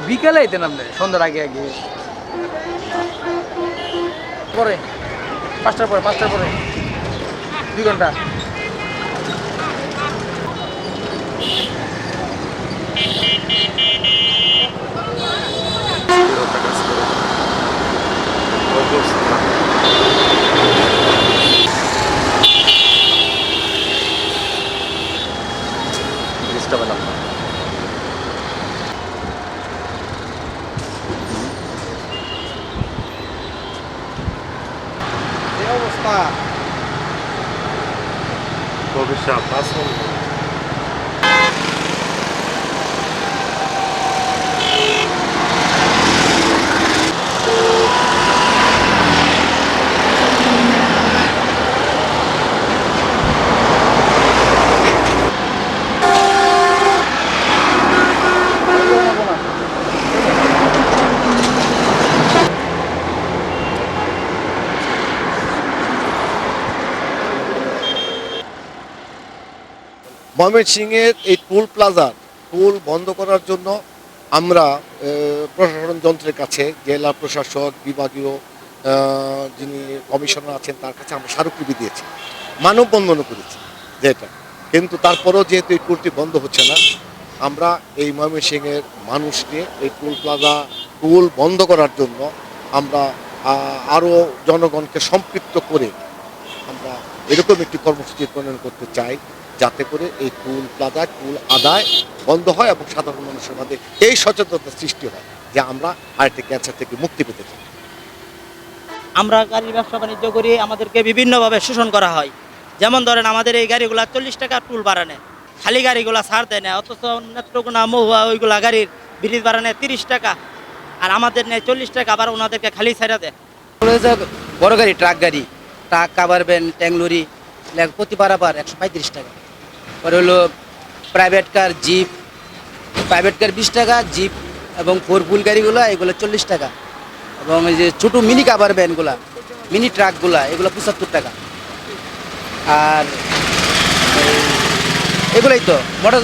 বিকালে আইতেন আপনি সন্ধ্যার আগে আগে পরে 5টার পরে 2 ঘন্টা অবস্থা ভবিষ্যৎ আসল ময়মনসিংহের এই টুল প্লাজার টুল বন্ধ করার জন্য আমরা প্রশাসন যন্ত্রের কাছে জেলা প্রশাসক বিভাগীয় যিনি কমিশনার আছেন তার কাছে আমরা স্মারকলিপি দিয়েছি, মানববন্ধনও করেছি যেটা, কিন্তু তারপরেও যেহেতু এই টুলটি বন্ধ হচ্ছে না, আমরা এই ময়মনসিংহের মানুষকে এই টুল প্লাজা টুল বন্ধ করার জন্য আমরা আরও জনগণকে সম্পৃক্ত করে আমরা এরকম একটি কর্মসূচি প্রণয়ন করতে চাই, যাতে করে এই টুল প্লাজা টুল আদায় বন্ধ হয় এবং সাধারণ মানুষের মধ্যে এই সচেতনতা সৃষ্টি হয় যে আমরা আরেকটি ক্যান্সার থেকে মুক্তি পেতে চাই। আমরা গাড়ির ব্যবসা বাণিজ্য করি, আমাদেরকে বিভিন্নভাবে শোষণ করা হয়। যেমন ধরেন আমাদের এই গাড়িগুলো 40 টাকা টুল বাড়ানে, খালি গাড়িগুলো ছাড় দেয় না, অথচ নেত্রকোনা মহুয়া ওইগুলা গাড়ির ব্রিজ বাড়ানে 30 টাকা, আর আমাদের নেয় 40 টাকা, আবার ওনাদেরকে খালি ছাড়া দেয়। বড় গাড়ি truck cover van tank lorry প্রতি পারাপার 135 টাকা। পরে হলো private car jeep, private car 20 টাকা, জিপ এবং 4 হুইল গাড়িগুলো এগুলো 40 টাকা, এবং এই যে ছোটো মিনি কাভার ভ্যানগুলা মিনি ট্রাকগুলা এগুলো 75 টাকা। আর এগুলোই তো মোটর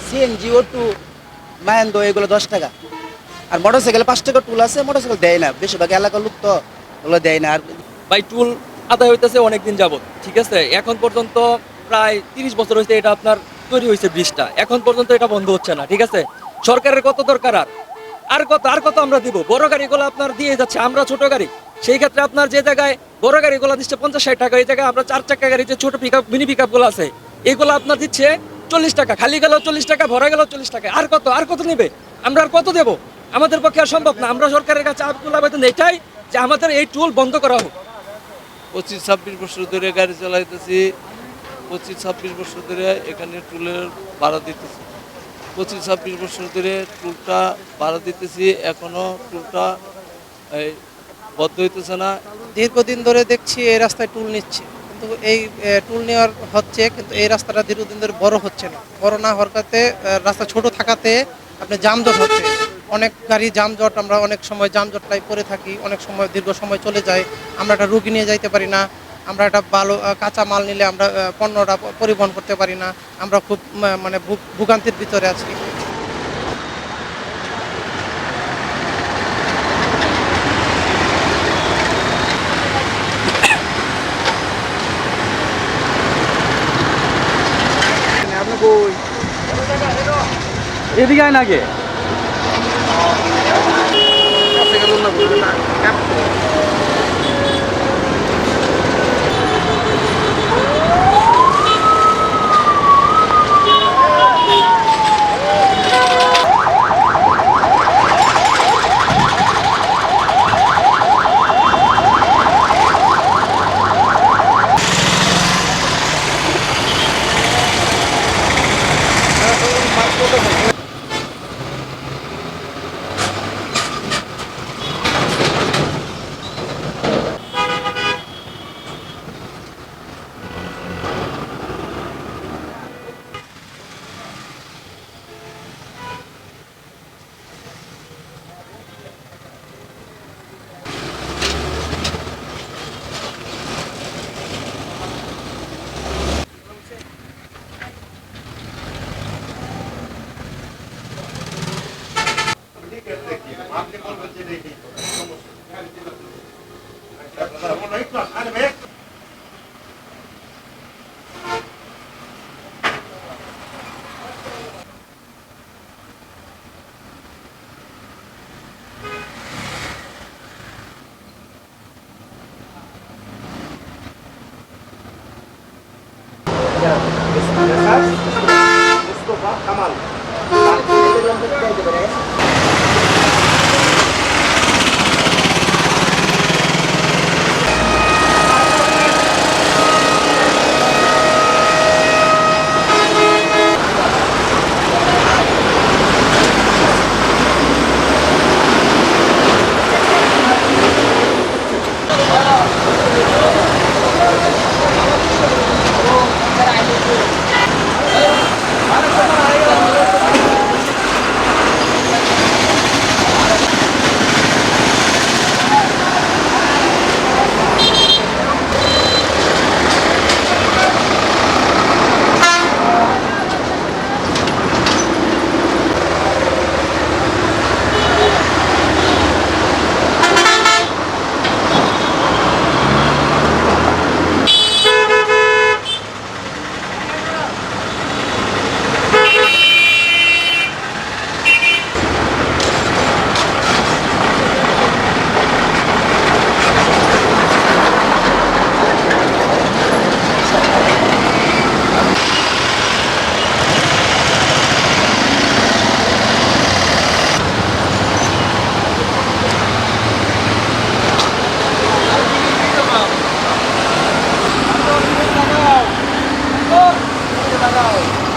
সিএনজি O2 মাহেন্দ্র এগুলো 10 টাকা। আর মোটরসাইকেল 5 টাকা টুল আছে, মোটরসাইকেল দেয় না, বেশিরভাগ এলাকার লোক তো ওগুলো দেয় না। আর ভাই টুল আদায় হইতেছে অনেকদিন যাবত, ঠিক আছে, এখন পর্যন্ত প্রায় 30 বছর হয়েছে এটা আপনার তৈরি হয়েছে ব্রিজটা, এখন পর্যন্ত এটা বন্ধ হচ্ছে না, ঠিক আছে। সরকারের কত দরকার, আর কত আমরা দিব? বড় গাড়িগুলো আপনার দিয়ে যাচ্ছে, আমরা ছোট গাড়ি, সেই ক্ষেত্রে আপনার যে জায়গায় বড় গাড়িগুলো দিচ্ছে 50-60 টাকা, এই জায়গায় আমরা 4 চাকা গাড়ি যে ছোট পিকআপ মিনি পিকআপগুলো আছে এইগুলো আপনার দিচ্ছে 40 টাকা, খালি গেল 40 টাকা, ভরা গেল 40 টাকা। আর কত নেবে? আমরা আর কত দেবো? আমাদের পক্ষে আর সম্ভব না। আমরা সরকারের কাছে আবেদন এটাই যে আমাদের এই টুল বন্ধ করা হোক। 25-26 বছর ধরে গাড়ি চালাইতেছি, 25-26 বছর ধরে এখানে টুলের ভাড়া দিতেছি, 25-26 বছর ধরে টুলটা ভাড়া দিতেছি, এখনো টুলটা বদ্ধ হইতেছে না। দীর্ঘদিন ধরে দেখছি এই রাস্তায় টুল নিচ্ছে, কিন্তু এই টুল নেওয়ার হচ্ছে, কিন্তু এই রাস্তাটা দীর্ঘদিন ধরে বড় হচ্ছে না। বড় না হওয়ার কারণে রাস্তা ছোট থাকাতে আপনার যানজট হচ্ছে, অনেক গাড়ি যানজট, আমরা অনেক সময় যানজটটাই পড়ে থাকি, অনেক সময় দীর্ঘ সময় চলে যায়, আমরা একটা রুগী নিয়ে যাইতে পারি না, আমরা একটা ভালো কাঁচা মাল নিলে আমরা পণ্যটা পরিবহন করতে পারি না, আমরা খুব মানে ভোগান্তির ভিতরে আছি। এদিকে আয় না আগে লাগাও